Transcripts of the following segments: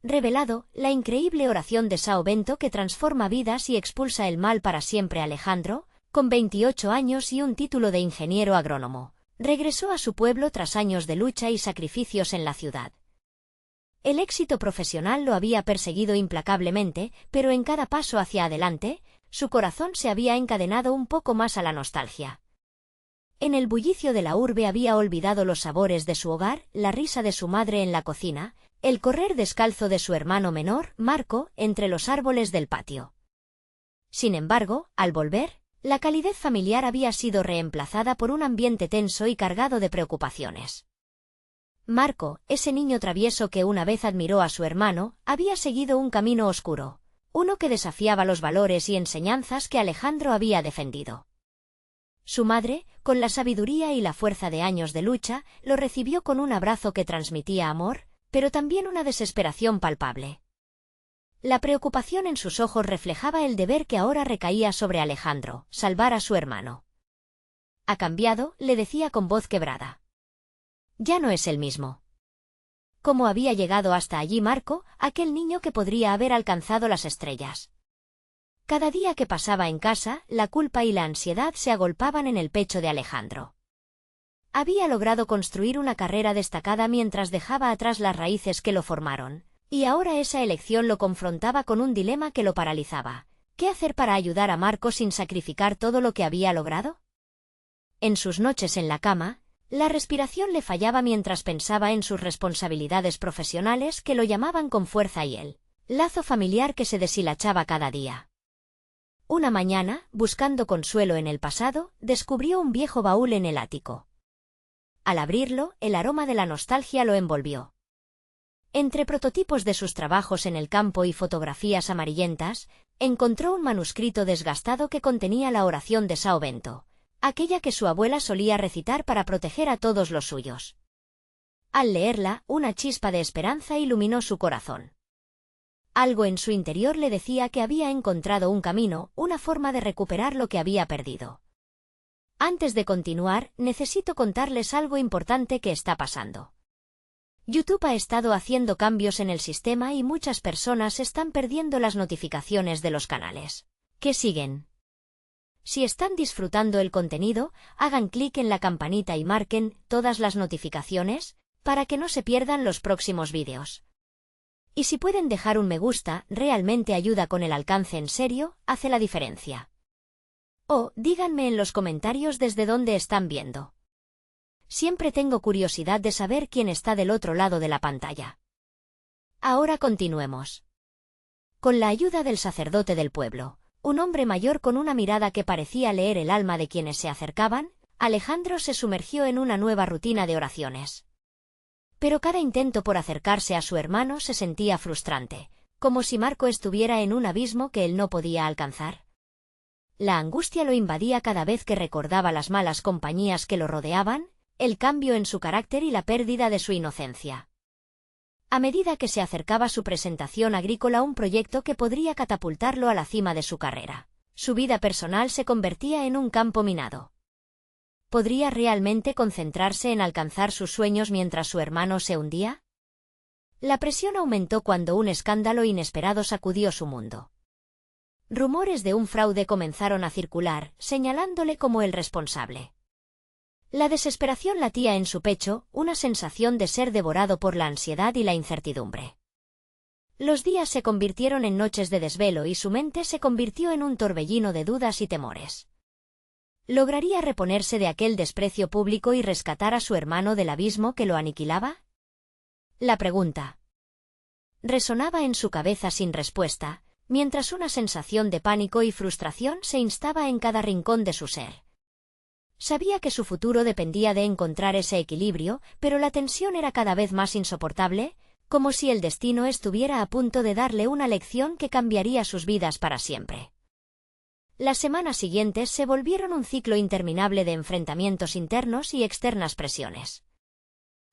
revelado la increíble oración de Sao Bento que transforma vidas y expulsa el mal para siempre. Alejandro, con 28 años y un título de ingeniero agrónomo, regresó a su pueblo tras años de lucha y sacrificios en la ciudad. El éxito profesional lo había perseguido implacablemente, pero en cada paso hacia adelante, su corazón se había encadenado un poco más a la nostalgia. En el bullicio de la urbe había olvidado los sabores de su hogar, la risa de su madre en la cocina, el correr descalzo de su hermano menor, Marco, entre los árboles del patio. Sin embargo, al volver, la calidez familiar había sido reemplazada por un ambiente tenso y cargado de preocupaciones. Marco, ese niño travieso que una vez admiró a su hermano, había seguido un camino oscuro, uno que desafiaba los valores y enseñanzas que Alejandro había defendido. Su madre, con la sabiduría y la fuerza de años de lucha, lo recibió con un abrazo que transmitía amor, pero también una desesperación palpable. La preocupación en sus ojos reflejaba el deber que ahora recaía sobre Alejandro, salvar a su hermano. «Ha cambiado», le decía con voz quebrada. «Ya no es el mismo». ¿Cómo había llegado hasta allí Marco, aquel niño que podría haber alcanzado las estrellas? Cada día que pasaba en casa, la culpa y la ansiedad se agolpaban en el pecho de Alejandro. Había logrado construir una carrera destacada mientras dejaba atrás las raíces que lo formaron, y ahora esa elección lo confrontaba con un dilema que lo paralizaba. ¿Qué hacer para ayudar a Marco sin sacrificar todo lo que había logrado? En sus noches en la cama, la respiración le fallaba mientras pensaba en sus responsabilidades profesionales que lo llamaban con fuerza y el lazo familiar que se deshilachaba cada día. Una mañana, buscando consuelo en el pasado, descubrió un viejo baúl en el ático. Al abrirlo, el aroma de la nostalgia lo envolvió. Entre prototipos de sus trabajos en el campo y fotografías amarillentas, encontró un manuscrito desgastado que contenía la oración de Sao Bento, aquella que su abuela solía recitar para proteger a todos los suyos. Al leerla, una chispa de esperanza iluminó su corazón. Algo en su interior le decía que había encontrado un camino, una forma de recuperar lo que había perdido. Antes de continuar, necesito contarles algo importante que está pasando. YouTube ha estado haciendo cambios en el sistema y muchas personas están perdiendo las notificaciones de los canales que siguen. Si están disfrutando el contenido, hagan clic en la campanita y marquen todas las notificaciones para que no se pierdan los próximos vídeos. Y si pueden dejar un me gusta, realmente ayuda con el alcance, en serio, hace la diferencia. O díganme en los comentarios desde dónde están viendo. Siempre tengo curiosidad de saber quién está del otro lado de la pantalla. Ahora continuemos. Con la ayuda del sacerdote del pueblo, un hombre mayor con una mirada que parecía leer el alma de quienes se acercaban, Alejandro se sumergió en una nueva rutina de oraciones. Pero cada intento por acercarse a su hermano se sentía frustrante, como si Marco estuviera en un abismo que él no podía alcanzar. La angustia lo invadía cada vez que recordaba las malas compañías que lo rodeaban, el cambio en su carácter y la pérdida de su inocencia. A medida que se acercaba su presentación agrícola, un proyecto que podría catapultarlo a la cima de su carrera, su vida personal se convertía en un campo minado. ¿Podría realmente concentrarse en alcanzar sus sueños mientras su hermano se hundía? La presión aumentó cuando un escándalo inesperado sacudió su mundo. Rumores de un fraude comenzaron a circular, señalándole como el responsable. La desesperación latía en su pecho, una sensación de ser devorado por la ansiedad y la incertidumbre. Los días se convirtieron en noches de desvelo y su mente se convirtió en un torbellino de dudas y temores. ¿Lograría reponerse de aquel desprecio público y rescatar a su hermano del abismo que lo aniquilaba? La pregunta resonaba en su cabeza sin respuesta, mientras una sensación de pánico y frustración se instaba en cada rincón de su ser. Sabía que su futuro dependía de encontrar ese equilibrio, pero la tensión era cada vez más insoportable, como si el destino estuviera a punto de darle una lección que cambiaría sus vidas para siempre. Las semanas siguientes se volvieron un ciclo interminable de enfrentamientos internos y externas presiones.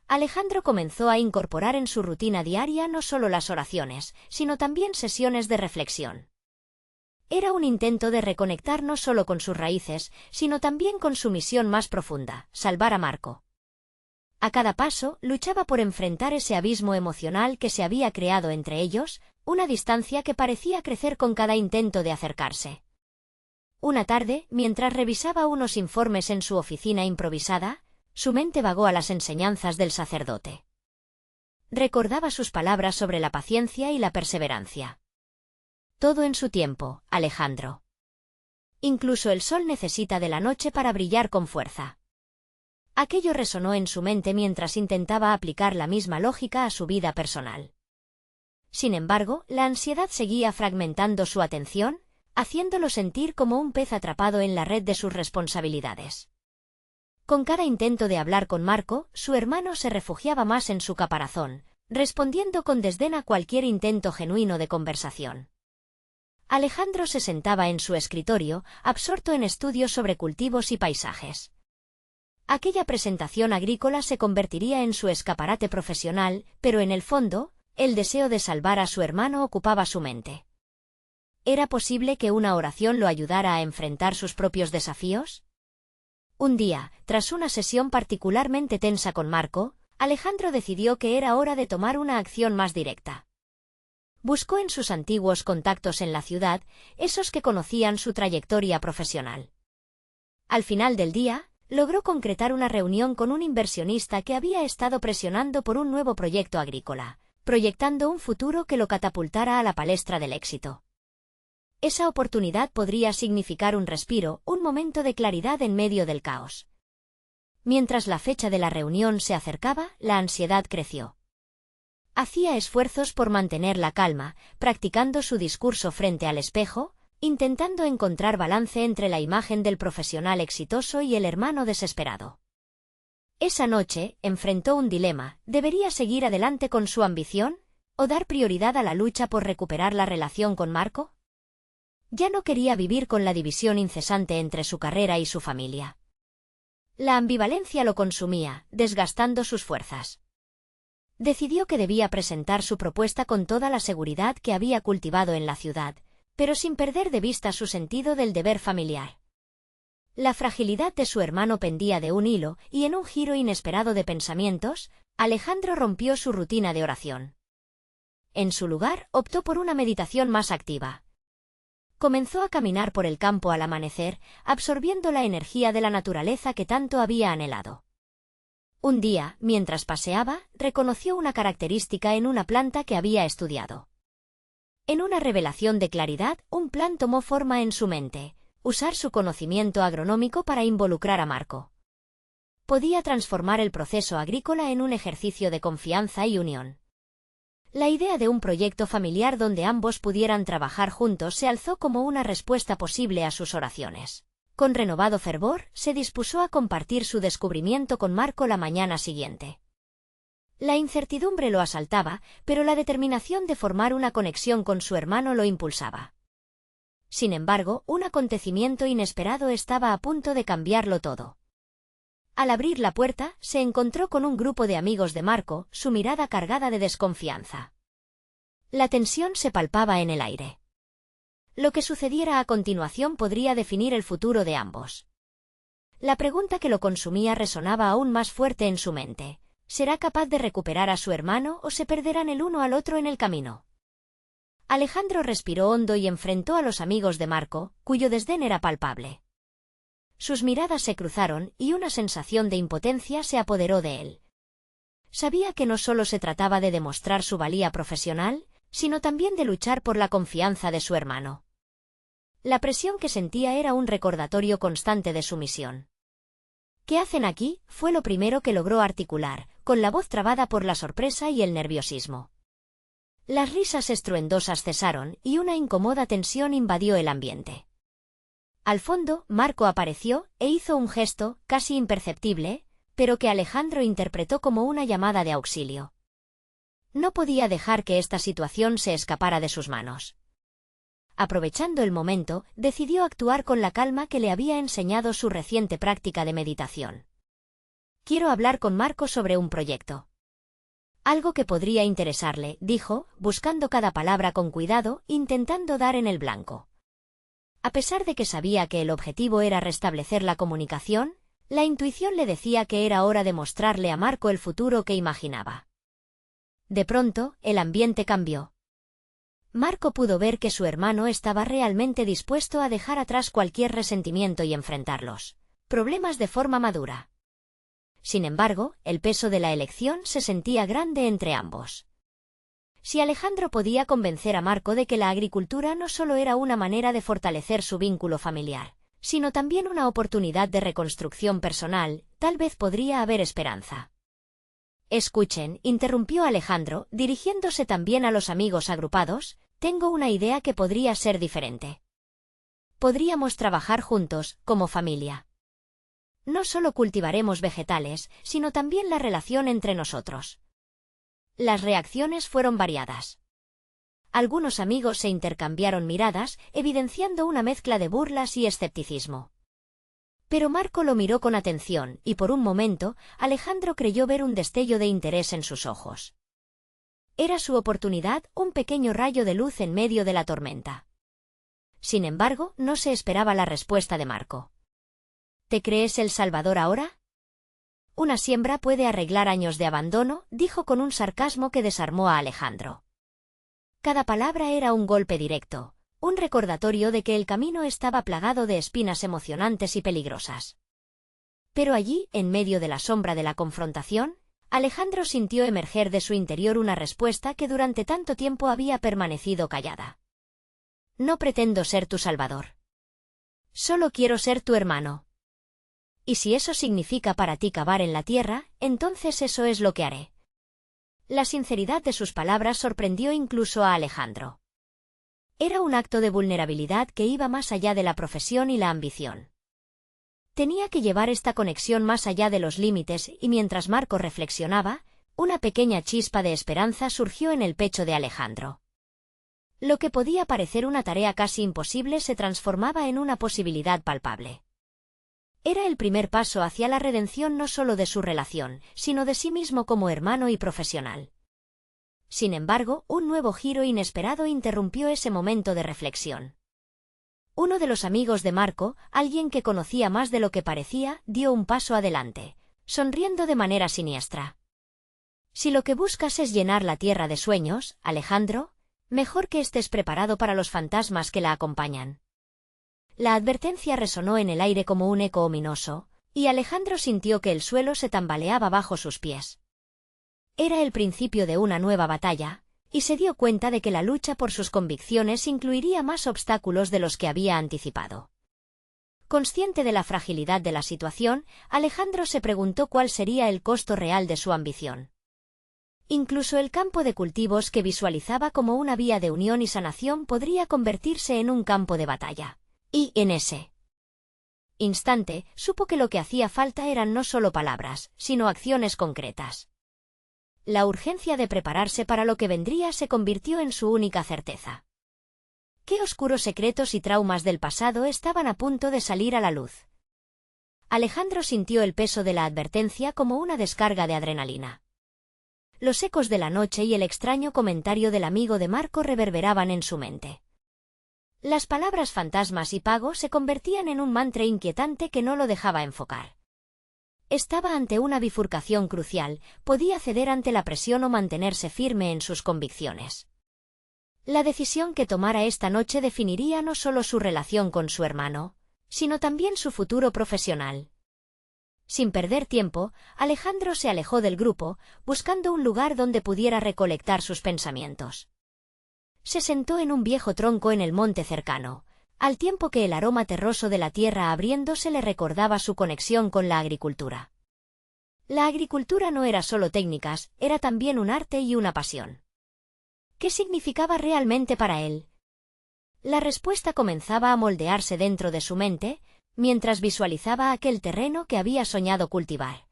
Alejandro comenzó a incorporar en su rutina diaria no solo las oraciones, sino también sesiones de reflexión. Era un intento de reconectar no solo con sus raíces, sino también con su misión más profunda, salvar a Marco. A cada paso, luchaba por enfrentar ese abismo emocional que se había creado entre ellos, una distancia que parecía crecer con cada intento de acercarse. Una tarde, mientras revisaba unos informes en su oficina improvisada, su mente vagó a las enseñanzas del sacerdote. Recordaba sus palabras sobre la paciencia y la perseverancia. Todo en su tiempo, Alejandro. Incluso el sol necesita de la noche para brillar con fuerza. Aquello resonó en su mente mientras intentaba aplicar la misma lógica a su vida personal. Sin embargo, la ansiedad seguía fragmentando su atención, haciéndolo sentir como un pez atrapado en la red de sus responsabilidades. Con cada intento de hablar con Marco, su hermano se refugiaba más en su caparazón, respondiendo con desdén a cualquier intento genuino de conversación. Alejandro se sentaba en su escritorio, absorto en estudios sobre cultivos y paisajes. Aquella presentación agrícola se convertiría en su escaparate profesional, pero en el fondo, el deseo de salvar a su hermano ocupaba su mente. ¿Era posible que una oración lo ayudara a enfrentar sus propios desafíos? Un día, tras una sesión particularmente tensa con Marco, Alejandro decidió que era hora de tomar una acción más directa. Buscó en sus antiguos contactos en la ciudad, esos que conocían su trayectoria profesional. Al final del día, logró concretar una reunión con un inversionista que había estado presionando por un nuevo proyecto agrícola, proyectando un futuro que lo catapultara a la palestra del éxito. Esa oportunidad podría significar un respiro, un momento de claridad en medio del caos. Mientras la fecha de la reunión se acercaba, la ansiedad creció. Hacía esfuerzos por mantener la calma, practicando su discurso frente al espejo, intentando encontrar balance entre la imagen del profesional exitoso y el hermano desesperado. Esa noche, enfrentó un dilema: ¿debería seguir adelante con su ambición, o dar prioridad a la lucha por recuperar la relación con Marco? Ya no quería vivir con la división incesante entre su carrera y su familia. La ambivalencia lo consumía, desgastando sus fuerzas. Decidió que debía presentar su propuesta con toda la seguridad que había cultivado en la ciudad, pero sin perder de vista su sentido del deber familiar. La fragilidad de su hermano pendía de un hilo, y en un giro inesperado de pensamientos, Alejandro rompió su rutina de oración. En su lugar, optó por una meditación más activa. Comenzó a caminar por el campo al amanecer, absorbiendo la energía de la naturaleza que tanto había anhelado. Un día, mientras paseaba, reconoció una característica en una planta que había estudiado. En una revelación de claridad, un plan tomó forma en su mente: usar su conocimiento agronómico para involucrar a Marco. Podía transformar el proceso agrícola en un ejercicio de confianza y unión. La idea de un proyecto familiar donde ambos pudieran trabajar juntos se alzó como una respuesta posible a sus oraciones. Con renovado fervor, se dispuso a compartir su descubrimiento con Marco la mañana siguiente. La incertidumbre lo asaltaba, pero la determinación de formar una conexión con su hermano lo impulsaba. Sin embargo, un acontecimiento inesperado estaba a punto de cambiarlo todo. Al abrir la puerta, se encontró con un grupo de amigos de Marco, su mirada cargada de desconfianza. La tensión se palpaba en el aire. Lo que sucediera a continuación podría definir el futuro de ambos. La pregunta que lo consumía resonaba aún más fuerte en su mente: ¿será capaz de recuperar a su hermano o se perderán el uno al otro en el camino? Alejandro respiró hondo y enfrentó a los amigos de Marco, cuyo desdén era palpable. Sus miradas se cruzaron, y una sensación de impotencia se apoderó de él. Sabía que no solo se trataba de demostrar su valía profesional, sino también de luchar por la confianza de su hermano. La presión que sentía era un recordatorio constante de su misión. ¿Qué hacen aquí?, fue lo primero que logró articular, con la voz trabada por la sorpresa y el nerviosismo. Las risas estruendosas cesaron, y una incómoda tensión invadió el ambiente. Al fondo, Marco apareció, e hizo un gesto, casi imperceptible, pero que Alejandro interpretó como una llamada de auxilio. No podía dejar que esta situación se escapara de sus manos. Aprovechando el momento, decidió actuar con la calma que le había enseñado su reciente práctica de meditación. «Quiero hablar con Marco sobre un proyecto. Algo que podría interesarle», dijo, buscando cada palabra con cuidado, intentando dar en el blanco. A pesar de que sabía que el objetivo era restablecer la comunicación, La intuición le decía que era hora de mostrarle a Marco el futuro que imaginaba. De pronto, el ambiente cambió. Marco pudo ver que su hermano estaba realmente dispuesto a dejar atrás cualquier resentimiento y enfrentar los problemas de forma madura. Sin embargo, el peso de la elección se sentía grande entre ambos. Si Alejandro podía convencer a Marco de que la agricultura no solo era una manera de fortalecer su vínculo familiar, sino también una oportunidad de reconstrucción personal, tal vez podría haber esperanza. Escuchen, interrumpió Alejandro, dirigiéndose también a los amigos agrupados, tengo una idea que podría ser diferente. Podríamos trabajar juntos, como familia. No solo cultivaremos vegetales, sino también la relación entre nosotros. Las reacciones fueron variadas. Algunos amigos se intercambiaron miradas, evidenciando una mezcla de burlas y escepticismo. Pero Marco lo miró con atención, y por un momento, Alejandro creyó ver un destello de interés en sus ojos. Era su oportunidad, un pequeño rayo de luz en medio de la tormenta. Sin embargo, no se esperaba la respuesta de Marco. ¿Te crees el salvador ahora? Una siembra puede arreglar años de abandono, dijo con un sarcasmo que desarmó a Alejandro. Cada palabra era un golpe directo, un recordatorio de que el camino estaba plagado de espinas emocionantes y peligrosas. Pero allí, en medio de la sombra de la confrontación, Alejandro sintió emerger de su interior una respuesta que durante tanto tiempo había permanecido callada. No pretendo ser tu salvador. Solo quiero ser tu hermano. Y si eso significa para ti cavar en la tierra, entonces eso es lo que haré. La sinceridad de sus palabras sorprendió incluso a Alejandro. Era un acto de vulnerabilidad que iba más allá de la profesión y la ambición. Tenía que llevar esta conexión más allá de los límites y mientras Marco reflexionaba, una pequeña chispa de esperanza surgió en el pecho de Alejandro. Lo que podía parecer una tarea casi imposible se transformaba en una posibilidad palpable. Era el primer paso hacia la redención no solo de su relación, sino de sí mismo como hermano y profesional. Sin embargo, un nuevo giro inesperado interrumpió ese momento de reflexión. Uno de los amigos de Marco, alguien que conocía más de lo que parecía, dio un paso adelante, sonriendo de manera siniestra. Si lo que buscas es llenar la tierra de sueños, Alejandro, mejor que estés preparado para los fantasmas que la acompañan. La advertencia resonó en el aire como un eco ominoso, y Alejandro sintió que el suelo se tambaleaba bajo sus pies. Era el principio de una nueva batalla, y se dio cuenta de que la lucha por sus convicciones incluiría más obstáculos de los que había anticipado. Consciente de la fragilidad de la situación, Alejandro se preguntó cuál sería el costo real de su ambición. Incluso el campo de cultivos que visualizaba como una vía de unión y sanación podría convertirse en un campo de batalla. Y, en ese instante, supo que lo que hacía falta eran no solo palabras, sino acciones concretas. La urgencia de prepararse para lo que vendría se convirtió en su única certeza. ¿Qué oscuros secretos y traumas del pasado estaban a punto de salir a la luz? Alejandro sintió el peso de la advertencia como una descarga de adrenalina. Los ecos de la noche y el extraño comentario del amigo de Marco reverberaban en su mente. Las palabras fantasmas y pago se convertían en un mantra inquietante que no lo dejaba enfocar. Estaba ante una bifurcación crucial, podía ceder ante la presión o mantenerse firme en sus convicciones. La decisión que tomara esta noche definiría no solo su relación con su hermano, sino también su futuro profesional. Sin perder tiempo, Alejandro se alejó del grupo, buscando un lugar donde pudiera recolectar sus pensamientos. Se sentó en un viejo tronco en el monte cercano, al tiempo que el aroma terroso de la tierra abriéndose le recordaba su conexión con la agricultura. La agricultura no era solo técnicas, era también un arte y una pasión. ¿Qué significaba realmente para él? La respuesta comenzaba a moldearse dentro de su mente, mientras visualizaba aquel terreno que había soñado cultivar.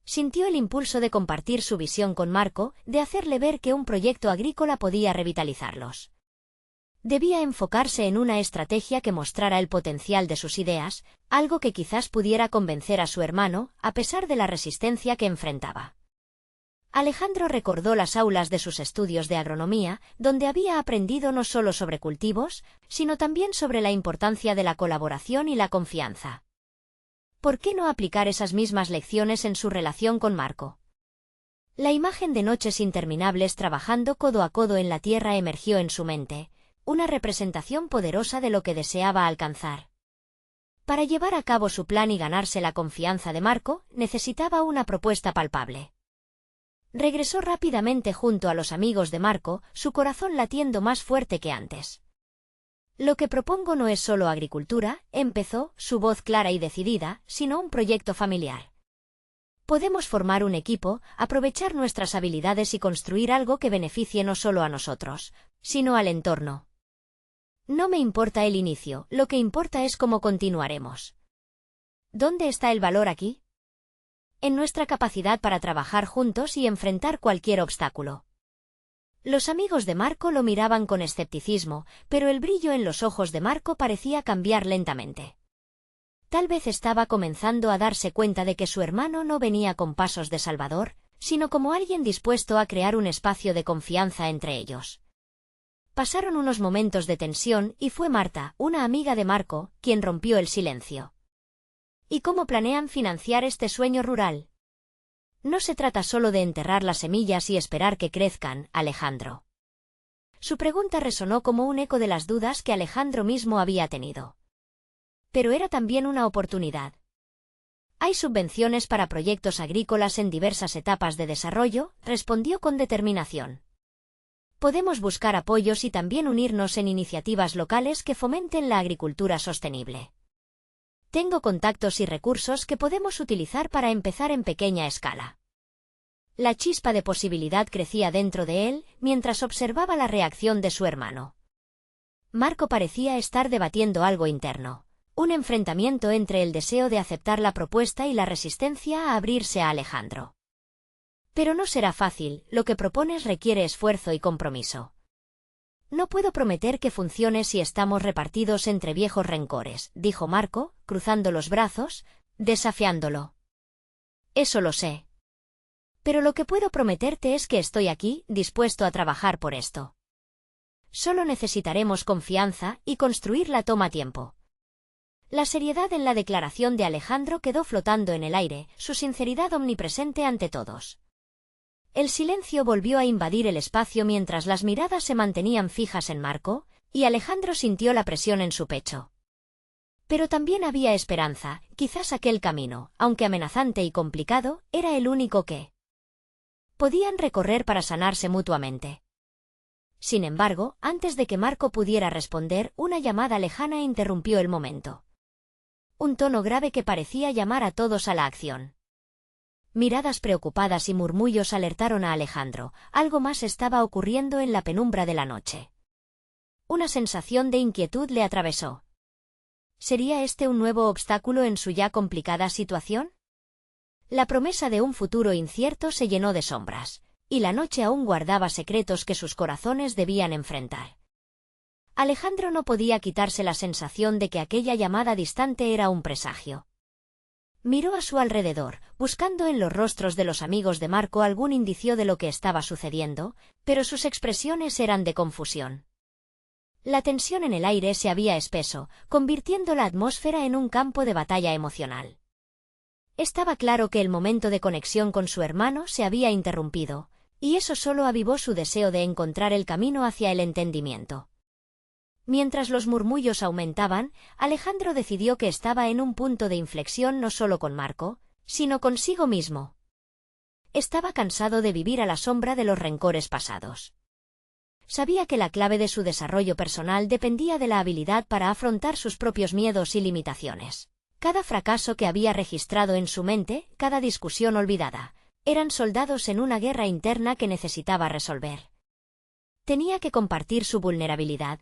Sintió el impulso de compartir su visión con Marco, de hacerle ver que un proyecto agrícola podía revitalizarlos. Debía enfocarse en una estrategia que mostrara el potencial de sus ideas, algo que quizás pudiera convencer a su hermano, a pesar de la resistencia que enfrentaba. Alejandro recordó las aulas de sus estudios de agronomía, donde había aprendido no solo sobre cultivos, sino también sobre la importancia de la colaboración y la confianza. ¿Por qué no aplicar esas mismas lecciones en su relación con Marco? La imagen de noches interminables trabajando codo a codo en la tierra emergió en su mente, una representación poderosa de lo que deseaba alcanzar. Para llevar a cabo su plan y ganarse la confianza de Marco, necesitaba una propuesta palpable. Regresó rápidamente junto a los amigos de Marco, su corazón latiendo más fuerte que antes. Lo que propongo no es solo agricultura, empezó, su voz clara y decidida, sino un proyecto familiar. Podemos formar un equipo, aprovechar nuestras habilidades y construir algo que beneficie no solo a nosotros, sino al entorno. No me importa el inicio, lo que importa es cómo continuaremos. ¿Dónde está el valor aquí? En nuestra capacidad para trabajar juntos y enfrentar cualquier obstáculo. Los amigos de Marco lo miraban con escepticismo, pero el brillo en los ojos de Marco parecía cambiar lentamente. Tal vez estaba comenzando a darse cuenta de que su hermano no venía con pasos de salvador, sino como alguien dispuesto a crear un espacio de confianza entre ellos. Pasaron unos momentos de tensión y fue Marta, una amiga de Marco, quien rompió el silencio. ¿Y cómo planean financiar este sueño rural? No se trata solo de enterrar las semillas y esperar que crezcan, Alejandro. Su pregunta resonó como un eco de las dudas que Alejandro mismo había tenido. Pero era también una oportunidad. Hay subvenciones para proyectos agrícolas en diversas etapas de desarrollo, respondió con determinación. Podemos buscar apoyos y también unirnos en iniciativas locales que fomenten la agricultura sostenible. Tengo contactos y recursos que podemos utilizar para empezar en pequeña escala. La chispa de posibilidad crecía dentro de él mientras observaba la reacción de su hermano. Marco parecía estar debatiendo algo interno, un enfrentamiento entre el deseo de aceptar la propuesta y la resistencia a abrirse a Alejandro. Pero no será fácil, lo que propones requiere esfuerzo y compromiso. No puedo prometer que funcione si estamos repartidos entre viejos rencores, dijo Marco, cruzando los brazos, desafiándolo. Eso lo sé. Pero lo que puedo prometerte es que estoy aquí, dispuesto a trabajar por esto. Solo necesitaremos confianza y construirla toma tiempo. La seriedad en la declaración de Alejandro quedó flotando en el aire, su sinceridad omnipresente ante todos. El silencio volvió a invadir el espacio mientras las miradas se mantenían fijas en Marco, y Alejandro sintió la presión en su pecho. Pero también había esperanza, quizás aquel camino, aunque amenazante y complicado, era el único que podían recorrer para sanarse mutuamente. Sin embargo, antes de que Marco pudiera responder, una llamada lejana interrumpió el momento. Un tono grave que parecía llamar a todos a la acción. Miradas preocupadas y murmullos alertaron a Alejandro, algo más estaba ocurriendo en la penumbra de la noche. Una sensación de inquietud le atravesó. ¿Sería este un nuevo obstáculo en su ya complicada situación? La promesa de un futuro incierto se llenó de sombras, y la noche aún guardaba secretos que sus corazones debían enfrentar. Alejandro no podía quitarse la sensación de que aquella llamada distante era un presagio. Miró a su alrededor, buscando en los rostros de los amigos de Marco algún indicio de lo que estaba sucediendo, pero sus expresiones eran de confusión. La tensión en el aire se había espeso, convirtiendo la atmósfera en un campo de batalla emocional. Estaba claro que el momento de conexión con su hermano se había interrumpido, y eso solo avivó su deseo de encontrar el camino hacia el entendimiento. Mientras los murmullos aumentaban, Alejandro decidió que estaba en un punto de inflexión no solo con Marco, sino consigo mismo. Estaba cansado de vivir a la sombra de los rencores pasados. Sabía que la clave de su desarrollo personal dependía de la habilidad para afrontar sus propios miedos y limitaciones. Cada fracaso que había registrado en su mente, cada discusión olvidada, eran soldados en una guerra interna que necesitaba resolver. Tenía que compartir su vulnerabilidad.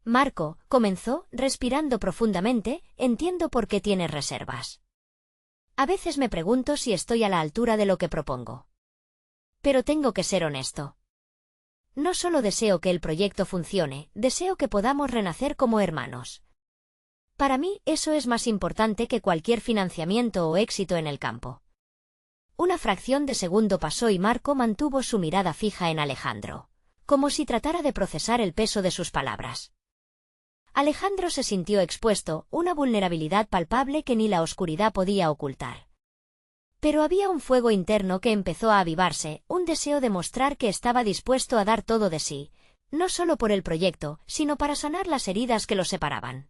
Marco, comenzó, respirando profundamente, entiendo por qué tienes reservas. A veces me pregunto si estoy a la altura de lo que propongo. Pero tengo que ser honesto. No solo deseo que el proyecto funcione, deseo que podamos renacer como hermanos. Para mí, eso es más importante que cualquier financiamiento o éxito en el campo. Una fracción de segundo pasó y Marco mantuvo su mirada fija en Alejandro, como si tratara de procesar el peso de sus palabras. Alejandro se sintió expuesto, una vulnerabilidad palpable que ni la oscuridad podía ocultar. Pero había un fuego interno que empezó a avivarse, un deseo de mostrar que estaba dispuesto a dar todo de sí, no solo por el proyecto, sino para sanar las heridas que lo separaban.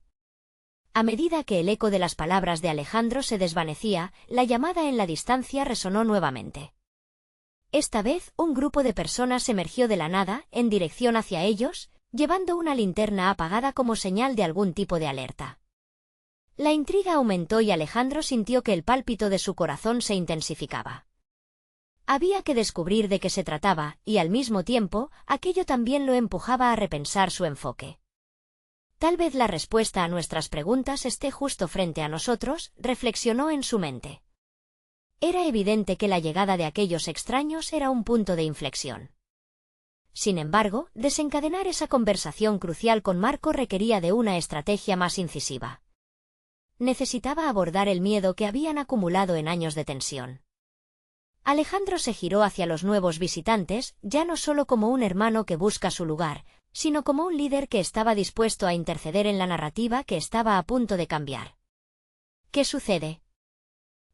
A medida que el eco de las palabras de Alejandro se desvanecía, la llamada en la distancia resonó nuevamente. Esta vez, un grupo de personas emergió de la nada, en dirección hacia ellos, llevando una linterna apagada como señal de algún tipo de alerta. La intriga aumentó y Alejandro sintió que el pálpito de su corazón se intensificaba. Había que descubrir de qué se trataba, y al mismo tiempo, aquello también lo empujaba a repensar su enfoque. Tal vez la respuesta a nuestras preguntas esté justo frente a nosotros, reflexionó en su mente. Era evidente que la llegada de aquellos extraños era un punto de inflexión. Sin embargo, desencadenar esa conversación crucial con Marco requería de una estrategia más incisiva. Necesitaba abordar el miedo que habían acumulado en años de tensión. Alejandro se giró hacia los nuevos visitantes, ya no solo como un hermano que busca su lugar, sino como un líder que estaba dispuesto a interceder en la narrativa que estaba a punto de cambiar. ¿Qué sucede?,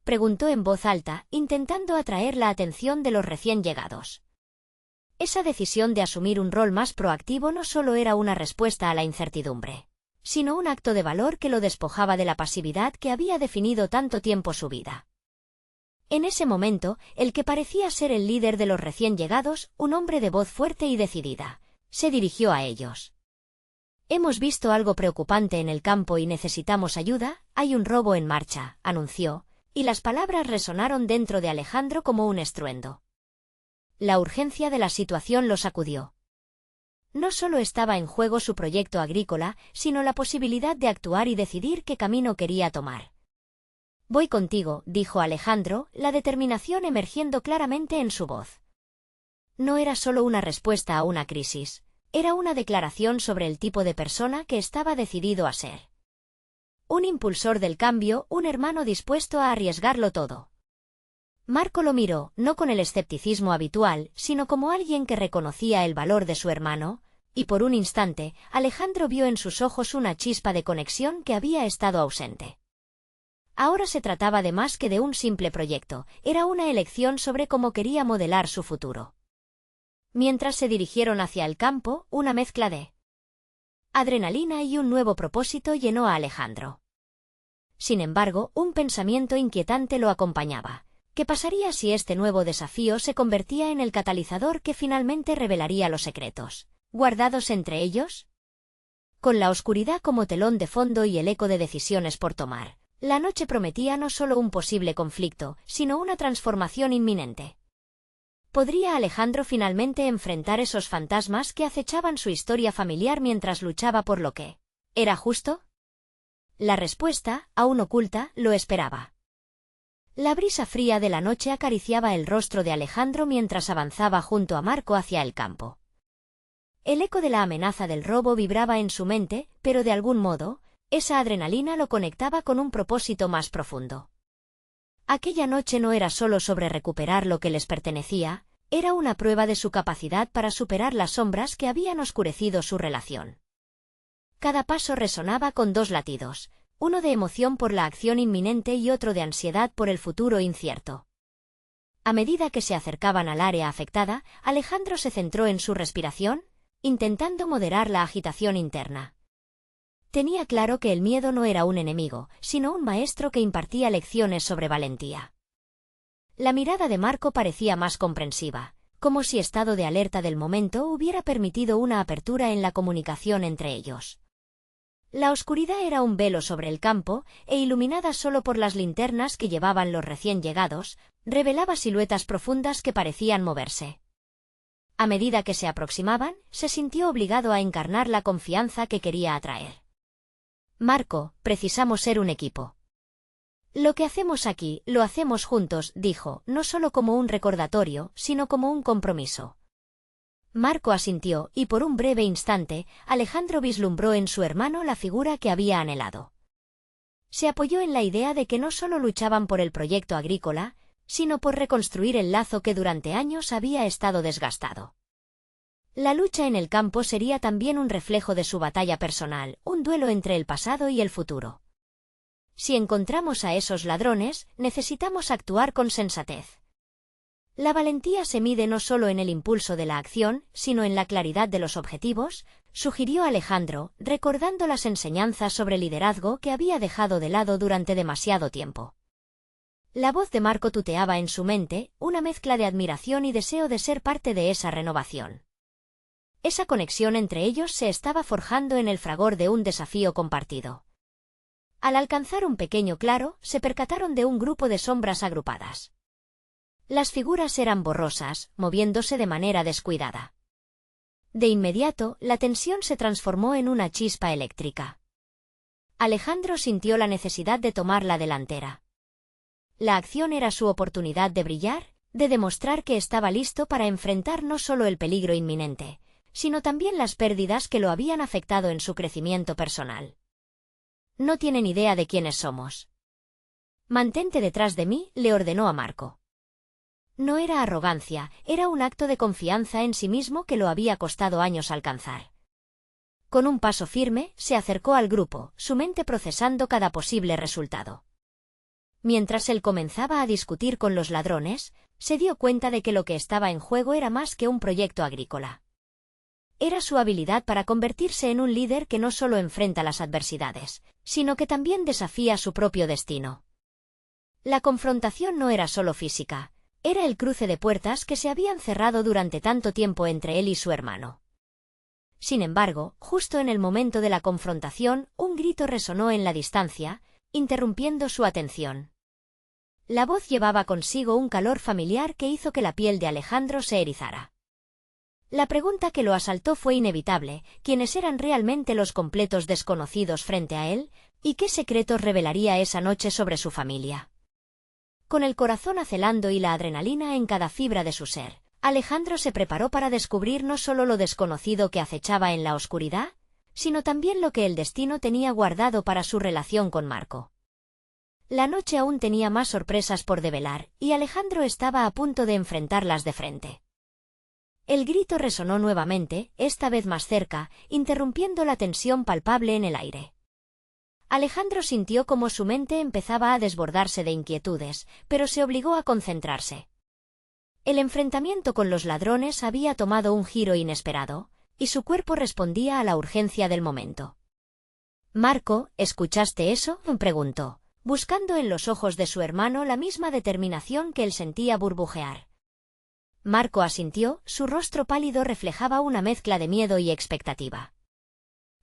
preguntó en voz alta, intentando atraer la atención de los recién llegados. Esa decisión de asumir un rol más proactivo no solo era una respuesta a la incertidumbre, sino un acto de valor que lo despojaba de la pasividad que había definido tanto tiempo su vida. En ese momento, el que parecía ser el líder de los recién llegados, un hombre de voz fuerte y decidida, se dirigió a ellos. «Hemos visto algo preocupante en el campo y necesitamos ayuda, hay un robo en marcha», anunció, y las palabras resonaron dentro de Alejandro como un estruendo. La urgencia de la situación lo sacudió. No solo estaba en juego su proyecto agrícola, sino la posibilidad de actuar y decidir qué camino quería tomar. «Voy contigo», dijo Alejandro, la determinación emergiendo claramente en su voz. No era solo una respuesta a una crisis, era una declaración sobre el tipo de persona que estaba decidido a ser. Un impulsor del cambio, un hermano dispuesto a arriesgarlo todo. Marco lo miró, no con el escepticismo habitual, sino como alguien que reconocía el valor de su hermano, y por un instante, Alejandro vio en sus ojos una chispa de conexión que había estado ausente. Ahora se trataba de más que de un simple proyecto, era una elección sobre cómo quería modelar su futuro. Mientras se dirigieron hacia el campo, una mezcla de adrenalina y un nuevo propósito llenó a Alejandro. Sin embargo, un pensamiento inquietante lo acompañaba. ¿Qué pasaría si este nuevo desafío se convertía en el catalizador que finalmente revelaría los secretos guardados entre ellos? Con la oscuridad como telón de fondo y el eco de decisiones por tomar, la noche prometía no solo un posible conflicto, sino una transformación inminente. ¿Podría Alejandro finalmente enfrentar esos fantasmas que acechaban su historia familiar mientras luchaba por lo que era justo? La respuesta, aún oculta, lo esperaba. La brisa fría de la noche acariciaba el rostro de Alejandro mientras avanzaba junto a Marco hacia el campo. El eco de la amenaza del robo vibraba en su mente, pero de algún modo, esa adrenalina lo conectaba con un propósito más profundo. Aquella noche no era solo sobre recuperar lo que les pertenecía, era una prueba de su capacidad para superar las sombras que habían oscurecido su relación. Cada paso resonaba con dos latidos, uno de emoción por la acción inminente y otro de ansiedad por el futuro incierto. A medida que se acercaban al área afectada, Alejandro se centró en su respiración, intentando moderar la agitación interna. Tenía claro que el miedo no era un enemigo, sino un maestro que impartía lecciones sobre valentía. La mirada de Marco parecía más comprensiva, como si estado de alerta del momento hubiera permitido una apertura en la comunicación entre ellos. La oscuridad era un velo sobre el campo, e iluminada solo por las linternas que llevaban los recién llegados, revelaba siluetas profundas que parecían moverse. A medida que se aproximaban, se sintió obligado a encarnar la confianza que quería atraer. «Marco, precisamos ser un equipo. Lo que hacemos aquí, lo hacemos juntos», dijo, no solo como un recordatorio, sino como un compromiso. Marco asintió, y por un breve instante, Alejandro vislumbró en su hermano la figura que había anhelado. Se apoyó en la idea de que no solo luchaban por el proyecto agrícola, sino por reconstruir el lazo que durante años había estado desgastado. La lucha en el campo sería también un reflejo de su batalla personal, un duelo entre el pasado y el futuro. Si encontramos a esos ladrones, necesitamos actuar con sensatez. La valentía se mide no solo en el impulso de la acción, sino en la claridad de los objetivos, sugirió Alejandro, recordando las enseñanzas sobre liderazgo que había dejado de lado durante demasiado tiempo. La voz de Marco tuteaba en su mente, una mezcla de admiración y deseo de ser parte de esa renovación. Esa conexión entre ellos se estaba forjando en el fragor de un desafío compartido. Al alcanzar un pequeño claro, se percataron de un grupo de sombras agrupadas. Las figuras eran borrosas, moviéndose de manera descuidada. De inmediato, la tensión se transformó en una chispa eléctrica. Alejandro sintió la necesidad de tomar la delantera. La acción era su oportunidad de brillar, de demostrar que estaba listo para enfrentar no solo el peligro inminente, sino también las pérdidas que lo habían afectado en su crecimiento personal. No tienen idea de quiénes somos. Mantente detrás de mí, le ordenó a Marco. No era arrogancia, era un acto de confianza en sí mismo que lo había costado años alcanzar. Con un paso firme, se acercó al grupo, su mente procesando cada posible resultado. Mientras él comenzaba a discutir con los ladrones, se dio cuenta de que lo que estaba en juego era más que un proyecto agrícola. Era su habilidad para convertirse en un líder que no solo enfrenta las adversidades, sino que también desafía su propio destino. La confrontación no era solo física, era el cruce de puertas que se habían cerrado durante tanto tiempo entre él y su hermano. Sin embargo, justo en el momento de la confrontación, un grito resonó en la distancia, interrumpiendo su atención. La voz llevaba consigo un calor familiar que hizo que la piel de Alejandro se erizara. La pregunta que lo asaltó fue inevitable: ¿quiénes eran realmente los completos desconocidos frente a él? ¿Y qué secretos revelaría esa noche sobre su familia? Con el corazón acelerando y la adrenalina en cada fibra de su ser, Alejandro se preparó para descubrir no solo lo desconocido que acechaba en la oscuridad, sino también lo que el destino tenía guardado para su relación con Marco. La noche aún tenía más sorpresas por develar, y Alejandro estaba a punto de enfrentarlas de frente. El grito resonó nuevamente, esta vez más cerca, interrumpiendo la tensión palpable en el aire. Alejandro sintió como su mente empezaba a desbordarse de inquietudes, pero se obligó a concentrarse. El enfrentamiento con los ladrones había tomado un giro inesperado, y su cuerpo respondía a la urgencia del momento. «Marco, ¿escuchaste eso?», preguntó, buscando en los ojos de su hermano la misma determinación que él sentía burbujear. Marco asintió, su rostro pálido reflejaba una mezcla de miedo y expectativa.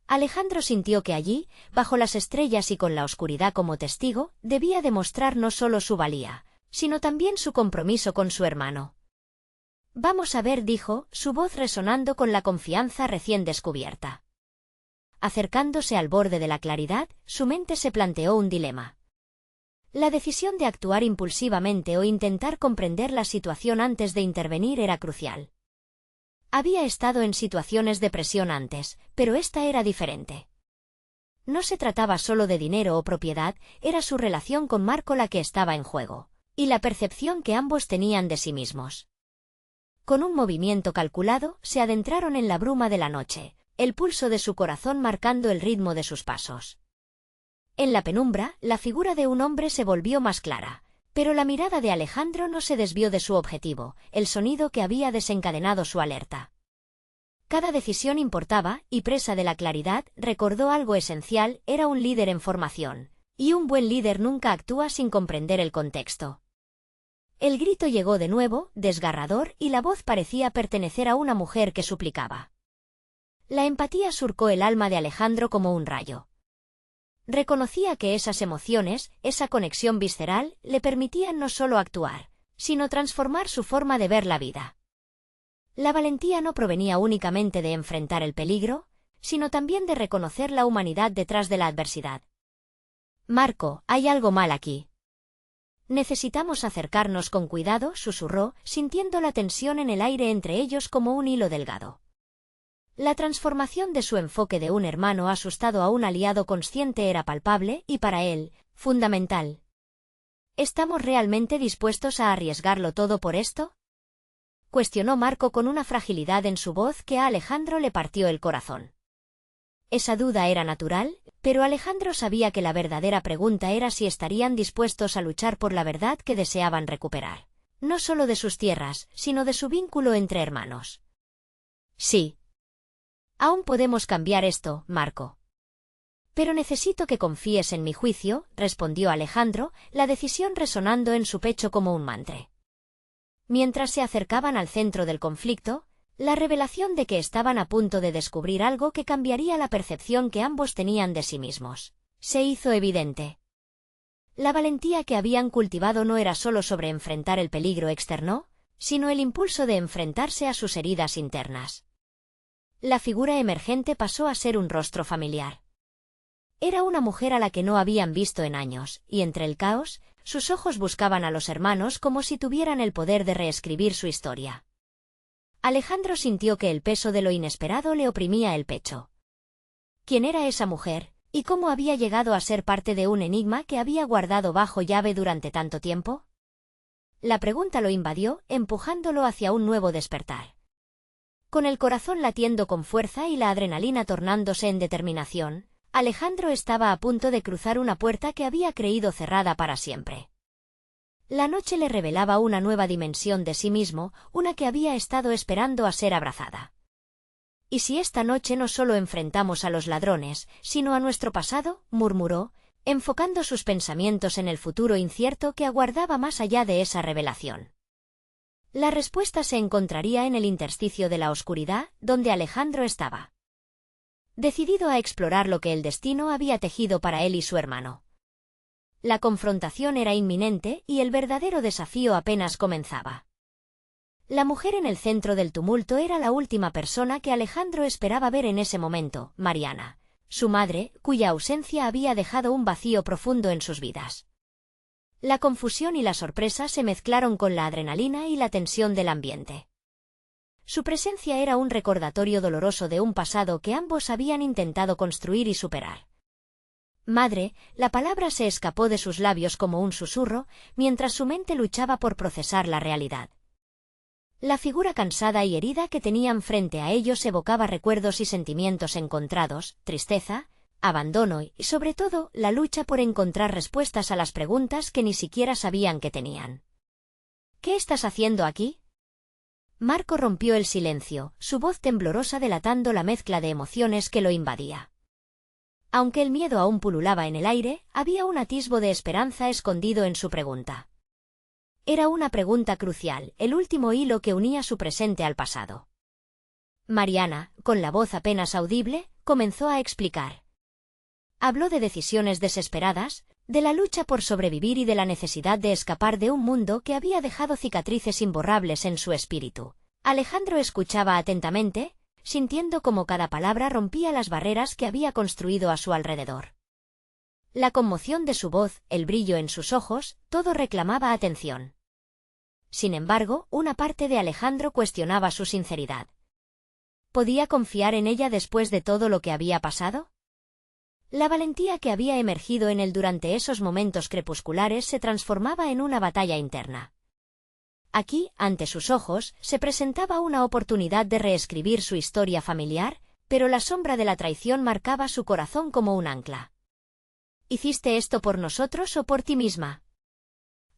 Alejandro sintió que allí, bajo las estrellas y con la oscuridad como testigo, debía demostrar no solo su valía, sino también su compromiso con su hermano. «Vamos a ver», dijo, su voz resonando con la confianza recién descubierta. Acercándose al borde de la claridad, su mente se planteó un dilema. La decisión de actuar impulsivamente o intentar comprender la situación antes de intervenir era crucial. Había estado en situaciones de presión antes, pero esta era diferente. No se trataba solo de dinero o propiedad, era su relación con Marco la que estaba en juego, y la percepción que ambos tenían de sí mismos. Con un movimiento calculado, se adentraron en la bruma de la noche, el pulso de su corazón marcando el ritmo de sus pasos. En la penumbra, la figura de un hombre se volvió más clara, pero la mirada de Alejandro no se desvió de su objetivo, el sonido que había desencadenado su alerta. Cada decisión importaba, y presa de la claridad, recordó algo esencial: era un líder en formación, y un buen líder nunca actúa sin comprender el contexto. El grito llegó de nuevo, desgarrador, y la voz parecía pertenecer a una mujer que suplicaba. La empatía surcó el alma de Alejandro como un rayo. Reconocía que esas emociones, esa conexión visceral, le permitían no solo actuar, sino transformar su forma de ver la vida. La valentía no provenía únicamente de enfrentar el peligro, sino también de reconocer la humanidad detrás de la adversidad. «Marco, hay algo mal aquí. Necesitamos acercarnos con cuidado», susurró, sintiendo la tensión en el aire entre ellos como un hilo delgado. La transformación de su enfoque de un hermano asustado a un aliado consciente era palpable y para él, fundamental. «¿Estamos realmente dispuestos a arriesgarlo todo por esto?». cuestionó Marco con una fragilidad en su voz que a Alejandro le partió el corazón. Esa duda era natural, pero Alejandro sabía que la verdadera pregunta era si estarían dispuestos a luchar por la verdad que deseaban recuperar, no solo de sus tierras, sino de su vínculo entre hermanos. Sí. Aún podemos cambiar esto, Marco. Pero necesito que confíes en mi juicio, respondió Alejandro, la decisión resonando en su pecho como un mantra. Mientras se acercaban al centro del conflicto, la revelación de que estaban a punto de descubrir algo que cambiaría la percepción que ambos tenían de sí mismos, se hizo evidente. La valentía que habían cultivado no era solo sobre enfrentar el peligro externo, sino el impulso de enfrentarse a sus heridas internas. La figura emergente pasó a ser un rostro familiar. Era una mujer a la que no habían visto en años, y entre el caos, sus ojos buscaban a los hermanos como si tuvieran el poder de reescribir su historia. Alejandro sintió que el peso de lo inesperado le oprimía el pecho. ¿Quién era esa mujer, y cómo había llegado a ser parte de un enigma que había guardado bajo llave durante tanto tiempo? La pregunta lo invadió, empujándolo hacia un nuevo despertar. Con el corazón latiendo con fuerza y la adrenalina tornándose en determinación, Alejandro estaba a punto de cruzar una puerta que había creído cerrada para siempre. La noche le revelaba una nueva dimensión de sí mismo, una que había estado esperando a ser abrazada. «¿Y si esta noche no solo enfrentamos a los ladrones, sino a nuestro pasado?», murmuró, enfocando sus pensamientos en el futuro incierto que aguardaba más allá de esa revelación. La respuesta se encontraría en el intersticio de la oscuridad, donde Alejandro estaba, decidido a explorar lo que el destino había tejido para él y su hermano. La confrontación era inminente y el verdadero desafío apenas comenzaba. La mujer en el centro del tumulto era la última persona que Alejandro esperaba ver en ese momento, Mariana, su madre, cuya ausencia había dejado un vacío profundo en sus vidas. La confusión y la sorpresa se mezclaron con la adrenalina y la tensión del ambiente. Su presencia era un recordatorio doloroso de un pasado que ambos habían intentado construir y superar. «Madre», la palabra se escapó de sus labios como un susurro, mientras su mente luchaba por procesar la realidad. La figura cansada y herida que tenían frente a ellos evocaba recuerdos y sentimientos encontrados, tristeza, abandono y, sobre todo, la lucha por encontrar respuestas a las preguntas que ni siquiera sabían que tenían. «¿Qué estás haciendo aquí?». Marco rompió el silencio, su voz temblorosa delatando la mezcla de emociones que lo invadía. Aunque el miedo aún pululaba en el aire, había un atisbo de esperanza escondido en su pregunta. Era una pregunta crucial, el último hilo que unía su presente al pasado. Mariana, con la voz apenas audible, comenzó a explicar. Habló de decisiones desesperadas, de la lucha por sobrevivir y de la necesidad de escapar de un mundo que había dejado cicatrices imborrables en su espíritu. Alejandro escuchaba atentamente, sintiendo cómo cada palabra rompía las barreras que había construido a su alrededor. La conmoción de su voz, el brillo en sus ojos, todo reclamaba atención. Sin embargo, una parte de Alejandro cuestionaba su sinceridad. ¿Podía confiar en ella después de todo lo que había pasado? La valentía que había emergido en él durante esos momentos crepusculares se transformaba en una batalla interna. Aquí, ante sus ojos, se presentaba una oportunidad de reescribir su historia familiar, pero la sombra de la traición marcaba su corazón como un ancla. ¿Hiciste esto por nosotros o por ti misma?,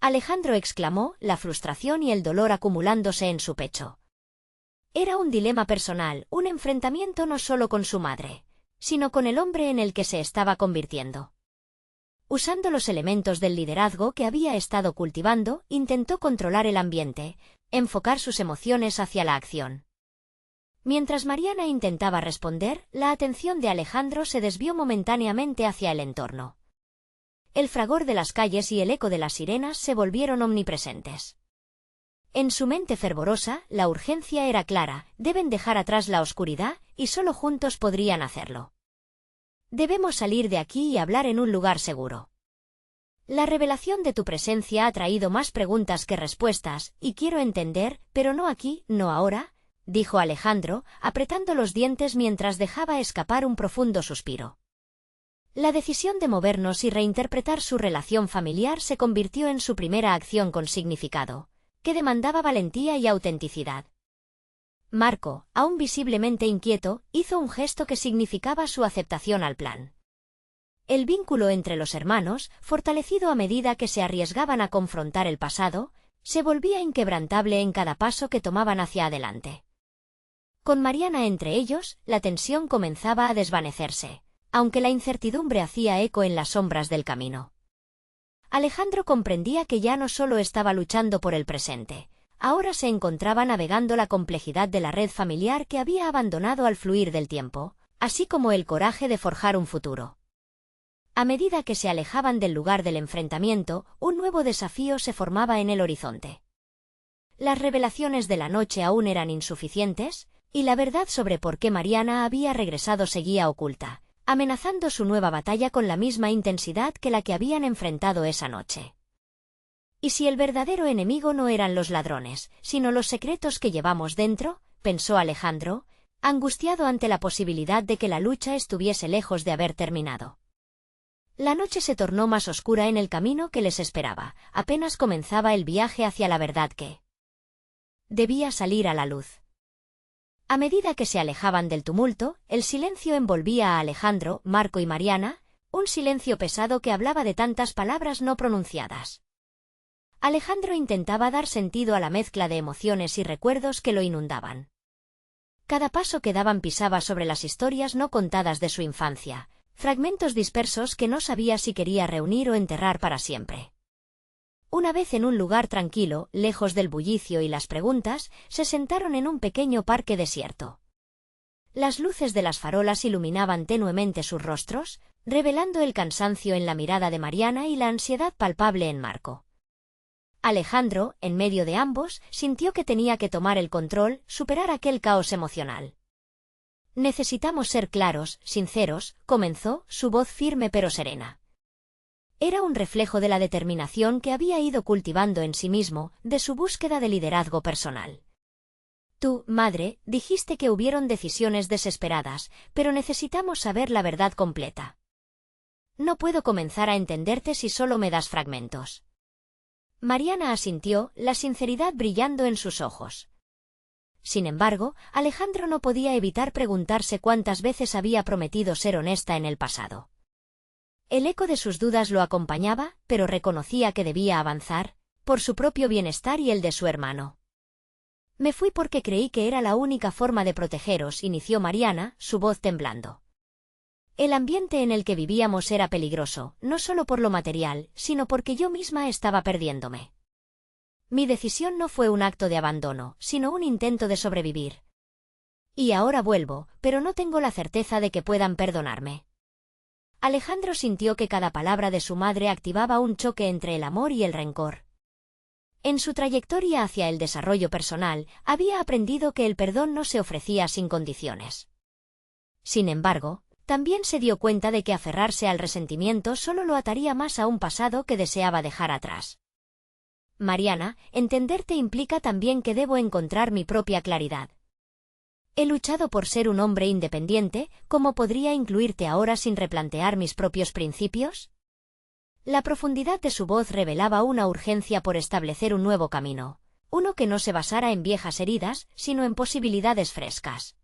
Alejandro exclamó, la frustración y el dolor acumulándose en su pecho. Era un dilema personal, un enfrentamiento no solo con su madre, sino con el hombre en el que se estaba convirtiendo. Usando los elementos del liderazgo que había estado cultivando, intentó controlar el ambiente, enfocar sus emociones hacia la acción. Mientras Mariana intentaba responder, la atención de Alejandro se desvió momentáneamente hacia el entorno. El fragor de las calles y el eco de las sirenas se volvieron omnipresentes. En su mente fervorosa, la urgencia era clara: deben dejar atrás la oscuridad, y solo juntos podrían hacerlo. Debemos salir de aquí y hablar en un lugar seguro. La revelación de tu presencia ha traído más preguntas que respuestas, y quiero entender, pero no aquí, no ahora, dijo Alejandro, apretando los dientes mientras dejaba escapar un profundo suspiro. La decisión de movernos y reinterpretar su relación familiar se convirtió en su primera acción con significado, que demandaba valentía y autenticidad. Marco, aún visiblemente inquieto, hizo un gesto que significaba su aceptación al plan. El vínculo entre los hermanos, fortalecido a medida que se arriesgaban a confrontar el pasado, se volvía inquebrantable en cada paso que tomaban hacia adelante. Con Mariana entre ellos, la tensión comenzaba a desvanecerse, aunque la incertidumbre hacía eco en las sombras del camino. Alejandro comprendía que ya no solo estaba luchando por el presente, ahora se encontraba navegando la complejidad de la red familiar que había abandonado al fluir del tiempo, así como el coraje de forjar un futuro. A medida que se alejaban del lugar del enfrentamiento, un nuevo desafío se formaba en el horizonte. Las revelaciones de la noche aún eran insuficientes, y la verdad sobre por qué Mariana había regresado seguía oculta, amenazando su nueva batalla con la misma intensidad que la que habían enfrentado esa noche. ¿Y si el verdadero enemigo no eran los ladrones, sino los secretos que llevamos dentro?, pensó Alejandro, angustiado ante la posibilidad de que la lucha estuviese lejos de haber terminado. La noche se tornó más oscura en el camino que les esperaba, apenas comenzaba el viaje hacia la verdad que debía salir a la luz. A medida que se alejaban del tumulto, el silencio envolvía a Alejandro, Marco y Mariana, un silencio pesado que hablaba de tantas palabras no pronunciadas. Alejandro intentaba dar sentido a la mezcla de emociones y recuerdos que lo inundaban. Cada paso que daban pisaba sobre las historias no contadas de su infancia, fragmentos dispersos que no sabía si quería reunir o enterrar para siempre. Una vez en un lugar tranquilo, lejos del bullicio y las preguntas, se sentaron en un pequeño parque desierto. Las luces de las farolas iluminaban tenuemente sus rostros, revelando el cansancio en la mirada de Mariana y la ansiedad palpable en Marco. Alejandro, en medio de ambos, sintió que tenía que tomar el control, superar aquel caos emocional. Necesitamos ser claros, sinceros, comenzó, su voz firme pero serena. Era un reflejo de la determinación que había ido cultivando en sí mismo, de su búsqueda de liderazgo personal. Tú, madre, dijiste que hubieron decisiones desesperadas, pero necesitamos saber la verdad completa. No puedo comenzar a entenderte si solo me das fragmentos. Mariana asintió, la sinceridad brillando en sus ojos. Sin embargo, Alejandro no podía evitar preguntarse cuántas veces había prometido ser honesta en el pasado. El eco de sus dudas lo acompañaba, pero reconocía que debía avanzar, por su propio bienestar y el de su hermano. Me fui porque creí que era la única forma de protegeros, inició Mariana, su voz temblando. El ambiente en el que vivíamos era peligroso, no solo por lo material, sino porque yo misma estaba perdiéndome. Mi decisión no fue un acto de abandono, sino un intento de sobrevivir. Y ahora vuelvo, pero no tengo la certeza de que puedan perdonarme. Alejandro sintió que cada palabra de su madre activaba un choque entre el amor y el rencor. En su trayectoria hacia el desarrollo personal, había aprendido que el perdón no se ofrecía sin condiciones. Sin embargo, también se dio cuenta de que aferrarse al resentimiento solo lo ataría más a un pasado que deseaba dejar atrás. Mariana, entenderte implica también que debo encontrar mi propia claridad. He luchado por ser un hombre independiente, ¿cómo podría incluirte ahora sin replantear mis propios principios? La profundidad de su voz revelaba una urgencia por establecer un nuevo camino, uno que no se basara en viejas heridas, sino en posibilidades frescas.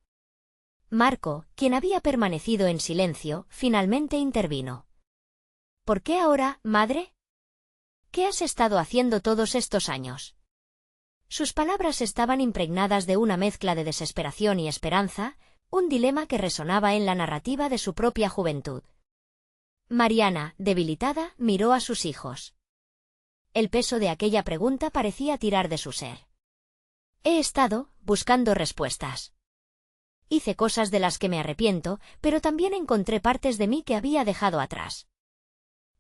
Marco, quien había permanecido en silencio, finalmente intervino. ¿Por qué ahora, madre? ¿Qué has estado haciendo todos estos años? Sus palabras estaban impregnadas de una mezcla de desesperación y esperanza, un dilema que resonaba en la narrativa de su propia juventud. Mariana, debilitada, miró a sus hijos. El peso de aquella pregunta parecía tirar de su ser. He estado buscando respuestas. Hice cosas de las que me arrepiento, pero también encontré partes de mí que había dejado atrás.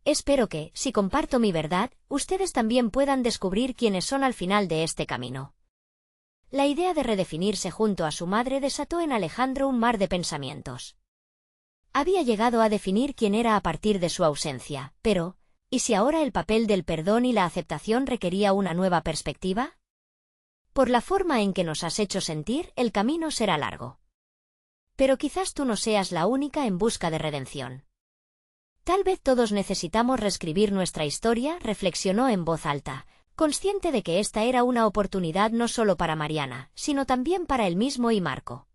Espero que, si comparto mi verdad, ustedes también puedan descubrir quiénes son al final de este camino. La idea de redefinirse junto a su madre desató en Alejandro un mar de pensamientos. Había llegado a definir quién era a partir de su ausencia, pero, ¿y si ahora el papel del perdón y la aceptación requería una nueva perspectiva? Por la forma en que nos has hecho sentir, el camino será largo. Pero quizás tú no seas la única en busca de redención. Tal vez todos necesitamos reescribir nuestra historia, reflexionó en voz alta, consciente de que esta era una oportunidad no solo para Mariana, sino también para él mismo y Marco.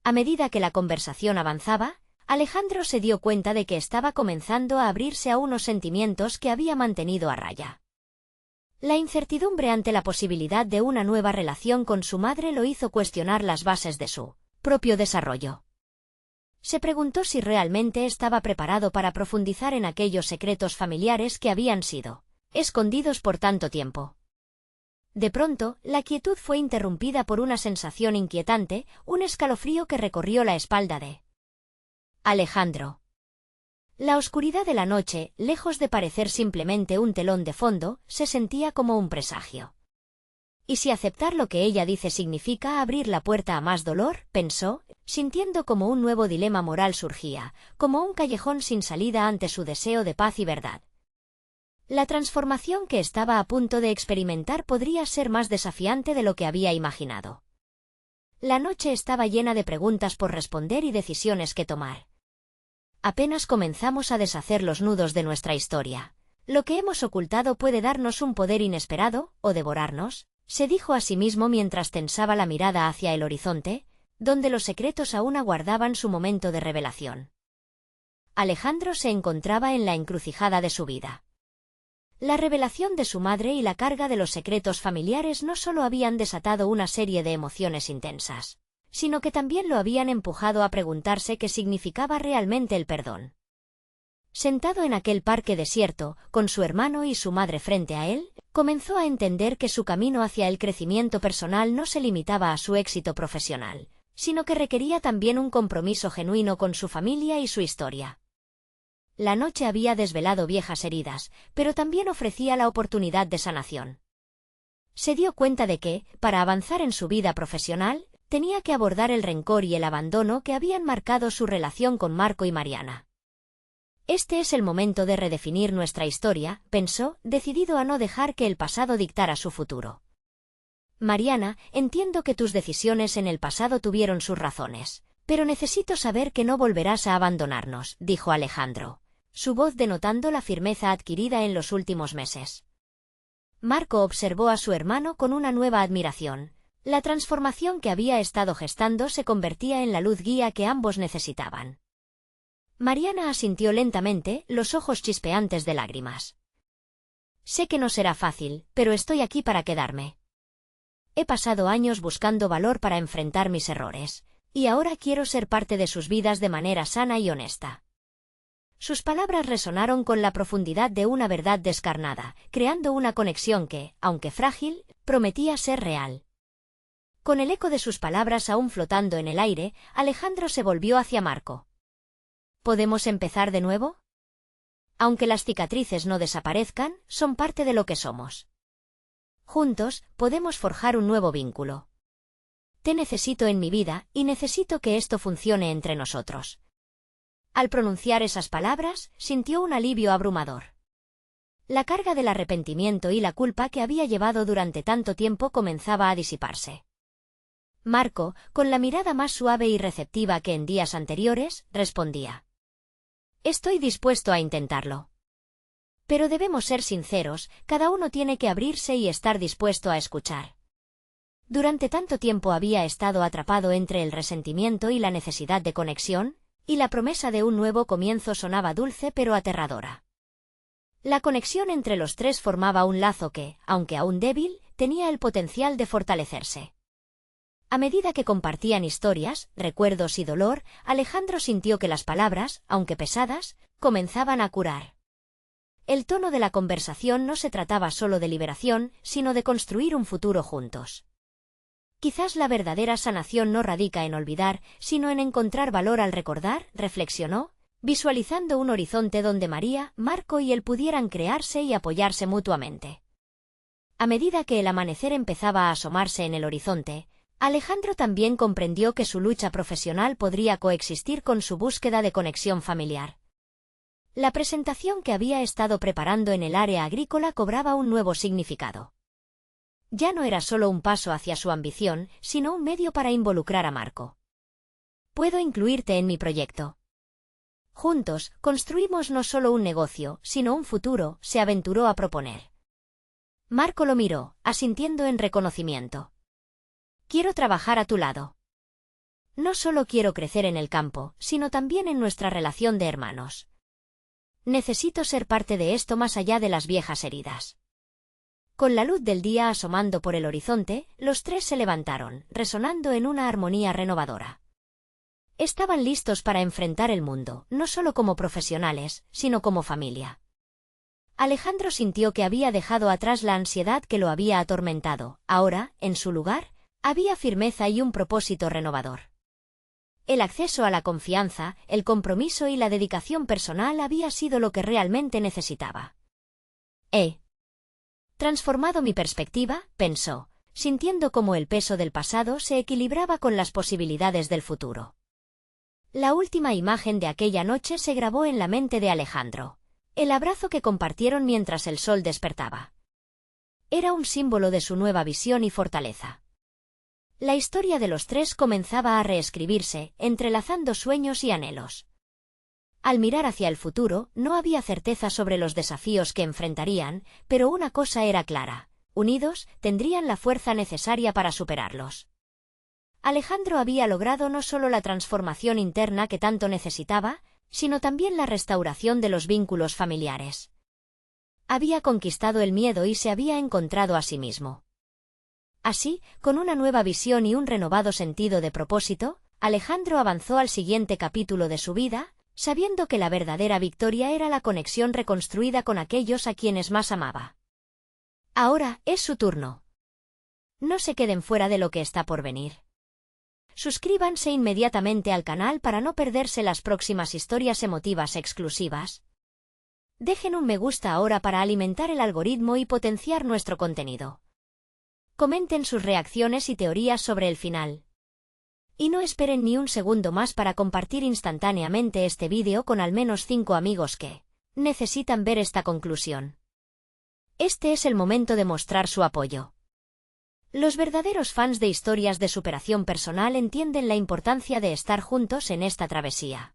A medida que la conversación avanzaba, Alejandro se dio cuenta de que estaba comenzando a abrirse a unos sentimientos que había mantenido a raya. La incertidumbre ante la posibilidad de una nueva relación con su madre lo hizo cuestionar las bases de su propio desarrollo. Se preguntó si realmente estaba preparado para profundizar en aquellos secretos familiares que habían sido escondidos por tanto tiempo. De pronto, la quietud fue interrumpida por una sensación inquietante, un escalofrío que recorrió la espalda de Alejandro. La oscuridad de la noche, lejos de parecer simplemente un telón de fondo, se sentía como un presagio. ¿Y si aceptar lo que ella dice significa abrir la puerta a más dolor?, pensó, sintiendo como un nuevo dilema moral surgía, como un callejón sin salida ante su deseo de paz y verdad. La transformación que estaba a punto de experimentar podría ser más desafiante de lo que había imaginado. La noche estaba llena de preguntas por responder y decisiones que tomar. Apenas comenzamos a deshacer los nudos de nuestra historia. Lo que hemos ocultado puede darnos un poder inesperado, o devorarnos, se dijo a sí mismo mientras tensaba la mirada hacia el horizonte, donde los secretos aún aguardaban su momento de revelación. Alejandro se encontraba en la encrucijada de su vida. La revelación de su madre y la carga de los secretos familiares no solo habían desatado una serie de emociones intensas, sino que también lo habían empujado a preguntarse qué significaba realmente el perdón. Sentado en aquel parque desierto, con su hermano y su madre frente a él, comenzó a entender que su camino hacia el crecimiento personal no se limitaba a su éxito profesional, sino que requería también un compromiso genuino con su familia y su historia. La noche había desvelado viejas heridas, pero también ofrecía la oportunidad de sanación. Se dio cuenta de que, para avanzar en su vida profesional, tenía que abordar el rencor y el abandono que habían marcado su relación con Marco y Mariana. Este es el momento de redefinir nuestra historia, pensó, decidido a no dejar que el pasado dictara su futuro. Mariana, entiendo que tus decisiones en el pasado tuvieron sus razones, pero necesito saber que no volverás a abandonarnos, dijo Alejandro, su voz denotando la firmeza adquirida en los últimos meses. Marco observó a su hermano con una nueva admiración. La transformación que había estado gestando se convertía en la luz guía que ambos necesitaban. Mariana asintió lentamente, los ojos chispeantes de lágrimas. Sé que no será fácil, pero estoy aquí para quedarme. He pasado años buscando valor para enfrentar mis errores, y ahora quiero ser parte de sus vidas de manera sana y honesta. Sus palabras resonaron con la profundidad de una verdad descarnada, creando una conexión que, aunque frágil, prometía ser real. Con el eco de sus palabras aún flotando en el aire, Alejandro se volvió hacia Marco. ¿Podemos empezar de nuevo? Aunque las cicatrices no desaparezcan, son parte de lo que somos. Juntos, podemos forjar un nuevo vínculo. Te necesito en mi vida, y necesito que esto funcione entre nosotros. Al pronunciar esas palabras, sintió un alivio abrumador. La carga del arrepentimiento y la culpa que había llevado durante tanto tiempo comenzaba a disiparse. Marco, con la mirada más suave y receptiva que en días anteriores, respondía. Estoy dispuesto a intentarlo. Pero debemos ser sinceros, cada uno tiene que abrirse y estar dispuesto a escuchar. Durante tanto tiempo había estado atrapado entre el resentimiento y la necesidad de conexión, y la promesa de un nuevo comienzo sonaba dulce pero aterradora. La conexión entre los tres formaba un lazo que, aunque aún débil, tenía el potencial de fortalecerse. A medida que compartían historias, recuerdos y dolor, Alejandro sintió que las palabras, aunque pesadas, comenzaban a curar. El tono de la conversación no se trataba solo de liberación, sino de construir un futuro juntos. Quizás la verdadera sanación no radica en olvidar, sino en encontrar valor al recordar, reflexionó, visualizando un horizonte donde María, Marco y él pudieran crearse y apoyarse mutuamente. A medida que el amanecer empezaba a asomarse en el horizonte, Alejandro también comprendió que su lucha profesional podría coexistir con su búsqueda de conexión familiar. La presentación que había estado preparando en el área agrícola cobraba un nuevo significado. Ya no era solo un paso hacia su ambición, sino un medio para involucrar a Marco. Puedo incluirte en mi proyecto. Juntos, construimos no solo un negocio, sino un futuro, se aventuró a proponer. Marco lo miró, asintiendo en reconocimiento. Quiero trabajar a tu lado. No solo quiero crecer en el campo, sino también en nuestra relación de hermanos. Necesito ser parte de esto más allá de las viejas heridas. Con la luz del día asomando por el horizonte, los tres se levantaron, resonando en una armonía renovadora. Estaban listos para enfrentar el mundo, no solo como profesionales, sino como familia. Alejandro sintió que había dejado atrás la ansiedad que lo había atormentado. Ahora, en su lugar, había firmeza y un propósito renovador. El acceso a la confianza, el compromiso y la dedicación personal había sido lo que realmente necesitaba. He transformado mi perspectiva, pensó, sintiendo cómo el peso del pasado se equilibraba con las posibilidades del futuro. La última imagen de aquella noche se grabó en la mente de Alejandro. El abrazo que compartieron mientras el sol despertaba. Era un símbolo de su nueva visión y fortaleza. La historia de los tres comenzaba a reescribirse, entrelazando sueños y anhelos. Al mirar hacia el futuro, no había certeza sobre los desafíos que enfrentarían, pero una cosa era clara: unidos, tendrían la fuerza necesaria para superarlos. Alejandro había logrado no solo la transformación interna que tanto necesitaba, sino también la restauración de los vínculos familiares. Había conquistado el miedo y se había encontrado a sí mismo. Así, con una nueva visión y un renovado sentido de propósito, Alejandro avanzó al siguiente capítulo de su vida, sabiendo que la verdadera victoria era la conexión reconstruida con aquellos a quienes más amaba. Ahora es su turno. No se queden fuera de lo que está por venir. Suscríbanse inmediatamente al canal para no perderse las próximas historias emotivas exclusivas. Dejen un me gusta ahora para alimentar el algoritmo y potenciar nuestro contenido. Comenten sus reacciones y teorías sobre el final. Y no esperen ni un segundo más para compartir instantáneamente este vídeo con al menos 5 amigos que necesitan ver esta conclusión. Este es el momento de mostrar su apoyo. Los verdaderos fans de historias de superación personal entienden la importancia de estar juntos en esta travesía.